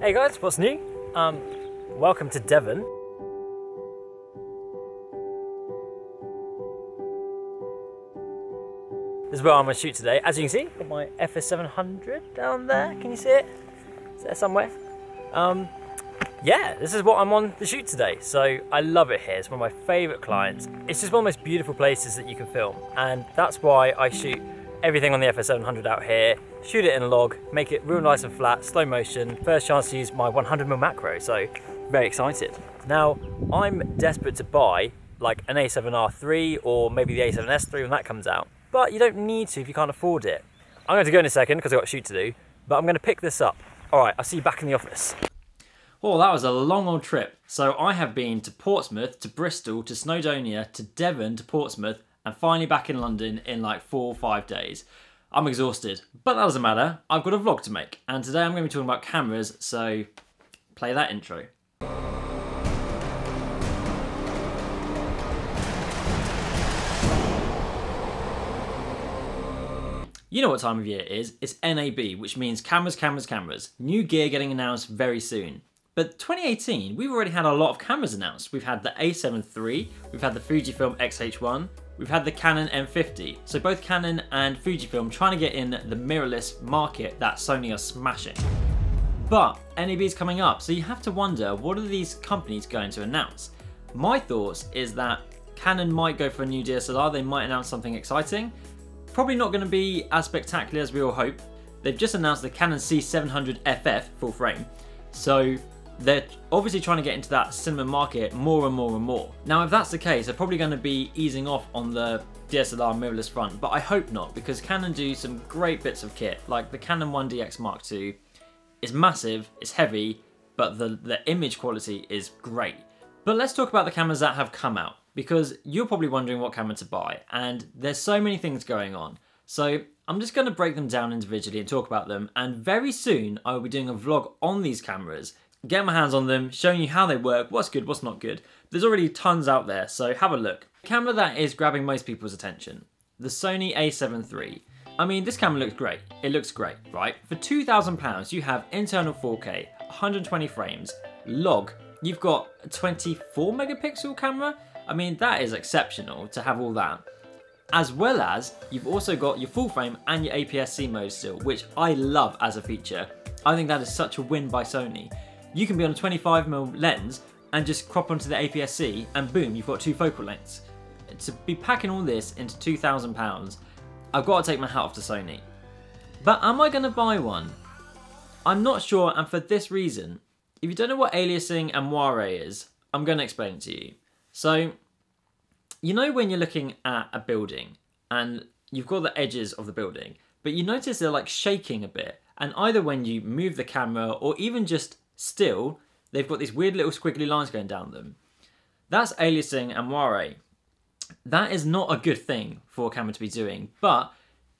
Hey guys, what's new? Welcome to Devon. This is where I'm going to shoot today. As you can see, got my FS700 down there. Can you see it? Is there somewhere? Yeah, this is what I'm on the shoot today. So I love it here. It's one of my favourite clients. It's just one of the most beautiful places that you can film, and that's why I shoot everything on the FS700 out here. Shoot it in log, make it real nice and flat, slow motion. First chance to use my 100mm macro, so very excited. Now, I'm desperate to buy like an A7R III or maybe the A7S III when that comes out, but you don't need to if you can't afford it. I'm going to go in a second because I've got a shoot to do, but I'm going to pick this up. All right, I'll see you back in the office. Well, that was a long old trip. So I have been to Portsmouth, to Bristol, to Snowdonia, to Devon, to Portsmouth, and finally back in London in like 4 or 5 days. I'm exhausted, but that doesn't matter. I've got a vlog to make, and today I'm going to be talking about cameras, so play that intro. You know what time of year it is. It's NAB, which means cameras, cameras, cameras. New gear getting announced very soon. But 2018, we've already had a lot of cameras announced. We've had the A7 III, we've had the Fujifilm X-H1, we've had the Canon M50. So both Canon and Fujifilm trying to get in the mirrorless market that Sony are smashing. But NAB is coming up, so you have to wonder, what are these companies going to announce? My thoughts is that Canon might go for a new DSLR, they might announce something exciting. Probably not going to be as spectacular as we all hope. They've just announced the Canon C700 FF full frame, so they're obviously trying to get into that cinema market more and more and more. Now, if that's the case, they're probably going to be easing off on the DSLR mirrorless front, but I hope not, because Canon do some great bits of kit, like the Canon 1DX Mark II. It's massive, it's heavy, but the image quality is great. But let's talk about the cameras that have come out, because you're probably wondering what camera to buy, and there's so many things going on. So I'm just going to break them down individually and talk about them, and very soon I will be doing a vlog on these cameras, getting my hands on them, showing you how they work, what's good, what's not good. There's already tons out there, so have a look. The camera that is grabbing most people's attention, the Sony A7 III. I mean, this camera looks great. It looks great, right? For £2,000, you have internal 4K, 120 frames, log, you've got a 24 megapixel camera. I mean, that is exceptional to have all that. As well as, you've also got your full frame and your APS-C mode still, which I love as a feature. I think that is such a win by Sony. You can be on a 25mm lens and just crop onto the APS-C and boom, you've got 2 focal lengths. To be packing all this into £2,000, I've got to take my hat off to Sony. But am I going to buy one? I'm not sure, and for this reason. If you don't know what aliasing and moire is, I'm going to explain it to you. So, you know when you're looking at a building and you've got the edges of the building, but you notice they're like shaking a bit, and either when you move the camera or even just still, they've got these weird little squiggly lines going down them. That's aliasing and moire. That is not a good thing for a camera to be doing, but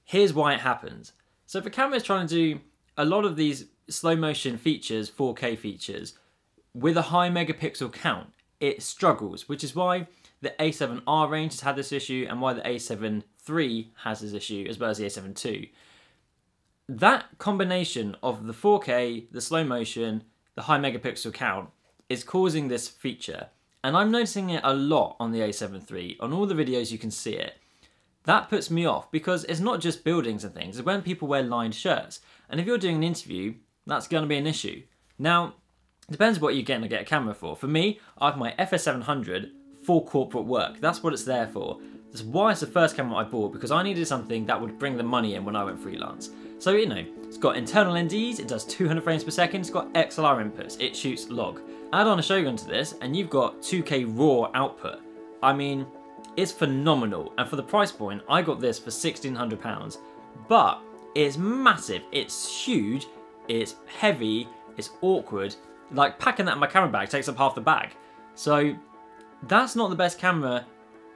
here's why it happens. So if a camera is trying to do a lot of these slow motion features, 4K features, with a high megapixel count, it struggles, which is why the A7R range has had this issue and why the A7 III has this issue, as well as the A7 II. That combination of the 4K, the slow motion, the high megapixel count is causing this feature. And I'm noticing it a lot on the A7 III. On all the videos you can see it. That puts me off because it's not just buildings and things, it's when people wear lined shirts. And if you're doing an interview, that's going to be an issue. Now, it depends what you're going to get a camera for. For me, I have my FS700 for corporate work. That's what it's there for. That's why it's the first camera I bought, because I needed something that would bring the money in when I went freelance. So, you know, it's got internal NDs, it does 200 frames per second, it's got XLR inputs, it shoots log. Add on a Shogun to this and you've got 2K raw output. I mean, it's phenomenal. And for the price point, I got this for £1,600. But it's massive, it's huge, it's heavy, it's awkward. Like packing that in my camera bag takes up half the bag. So that's not the best camera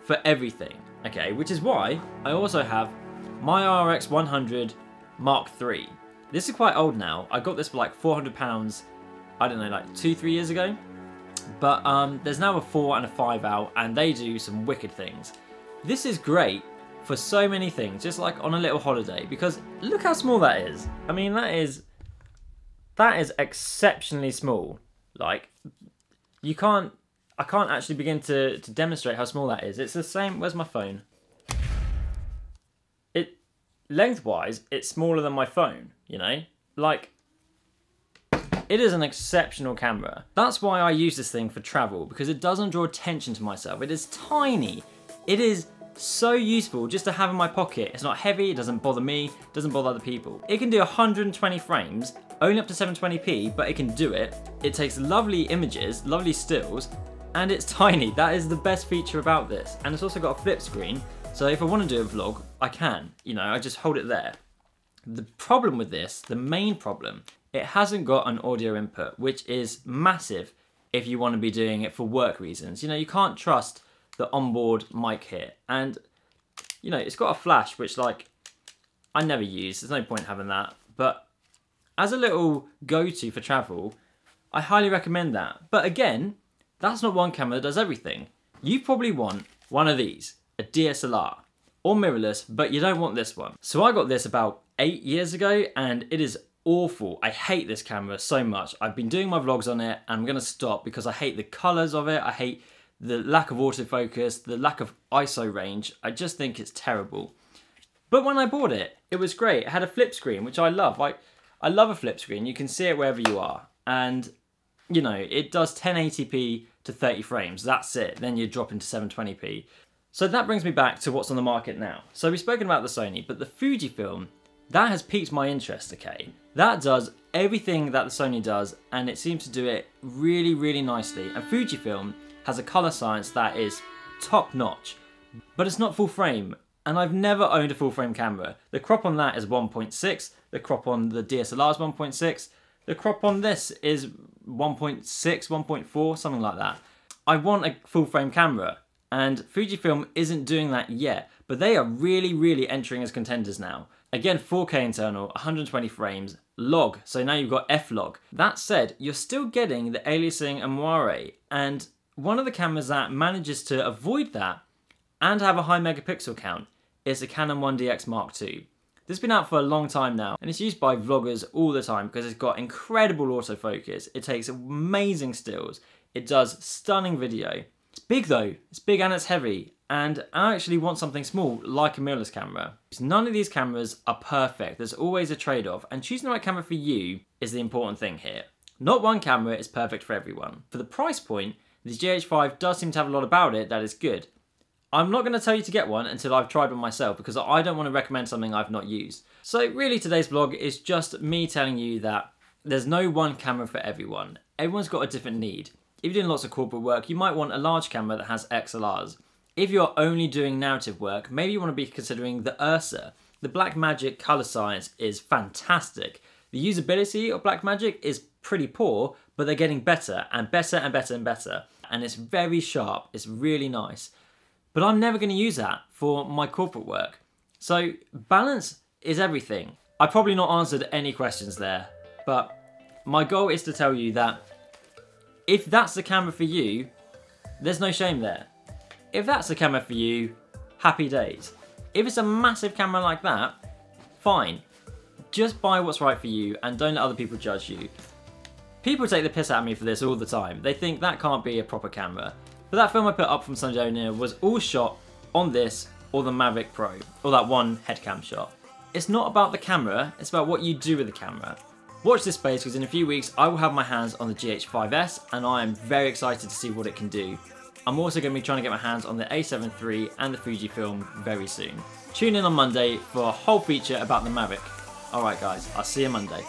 for everything, okay? Which is why I also have my RX100 Mark III. This is quite old now. I got this for like £400, I don't know, like 2-3 years ago. But there's now a 4 and a 5 out, and they do some wicked things. This is great for so many things, just like on a little holiday, because look how small that is. I mean, that is That is exceptionally small. Like, I can't actually begin to demonstrate how small that is. It's the same, where's my phone? Lengthwise, it's smaller than my phone, you know? Like, it is an exceptional camera. That's why I use this thing for travel, because it doesn't draw attention to myself. It is tiny. It is so useful just to have in my pocket. It's not heavy, it doesn't bother me, it doesn't bother other people. It can do 120 frames, only up to 720p, but it can do it. It takes lovely images, lovely stills, and it's tiny. That is the best feature about this. And it's also got a flip screen, so if I want to do a vlog, I can. You know, I just hold it there. The problem with this, the main problem, it hasn't got an audio input, which is massive if you want to be doing it for work reasons. You know, you can't trust the onboard mic here. And, you know, it's got a flash, which, like, I never use. There's no point having that. But as a little go-to for travel, I highly recommend that. But again, that's not one camera that does everything. You probably want one of these, a DSLR or mirrorless, but you don't want this one. So I got this about 8 years ago, and it is awful. I hate this camera so much. I've been doing my vlogs on it, and I'm gonna stop because I hate the colors of it. I hate the lack of autofocus, the lack of ISO range. I just think it's terrible. But when I bought it, it was great. It had a flip screen, which I love. I love a flip screen. You can see it wherever you are. And, you know, it does 1080p to 30 frames. That's it. Then you drop into 720p. So that brings me back to what's on the market now. So we've spoken about the Sony, but the Fujifilm, that has piqued my interest, okay? That does everything that the Sony does, and it seems to do it really, really nicely. And Fujifilm has a color science that is top notch, but it's not full frame. And I've never owned a full frame camera. The crop on that is 1.6, the crop on the DSLR is 1.6, the crop on this is 1.6, 1.4, something like that. I want a full frame camera, and Fujifilm isn't doing that yet, but they are really, really entering as contenders now. Again, 4K internal, 120 frames, log, so now you've got F-log. That said, you're still getting the aliasing and moire, and one of the cameras that manages to avoid that and have a high megapixel count is the Canon 1DX Mark II. This has been out for a long time now, and it's used by vloggers all the time because it's got incredible autofocus, it takes amazing stills, it does stunning video. It's big though, it's big and it's heavy, and I actually want something small like a mirrorless camera. None of these cameras are perfect, there's always a trade-off, and choosing the right camera for you is the important thing here. Not one camera is perfect for everyone. For the price point, the GH5 does seem to have a lot about it that is good. I'm not going to tell you to get one until I've tried one myself because I don't want to recommend something I've not used. So really today's vlog is just me telling you that there's no one camera for everyone. Everyone's got a different need. If you're doing lots of corporate work, you might want a large camera that has XLRs. If you're only doing narrative work, maybe you want to be considering the Ursa. The Blackmagic color science is fantastic. The usability of Blackmagic is pretty poor, but they're getting better and better and better and better. And it's very sharp, it's really nice. But I'm never going to use that for my corporate work. So balance is everything. I've probably not answered any questions there, but my goal is to tell you that if that's the camera for you, there's no shame there. If that's the camera for you, happy days. If it's a massive camera like that, fine. Just buy what's right for you and don't let other people judge you. People take the piss out of me for this all the time. They think that can't be a proper camera. But that film I put up from Sony was all shot on this or the Mavic Pro, or that one headcam shot. It's not about the camera, it's about what you do with the camera. Watch this space because in a few weeks I will have my hands on the GH5S and I am very excited to see what it can do. I'm also going to be trying to get my hands on the A7 III and the Fujifilm very soon. Tune in on Monday for a whole feature about the Mavic. Alright guys, I'll see you Monday.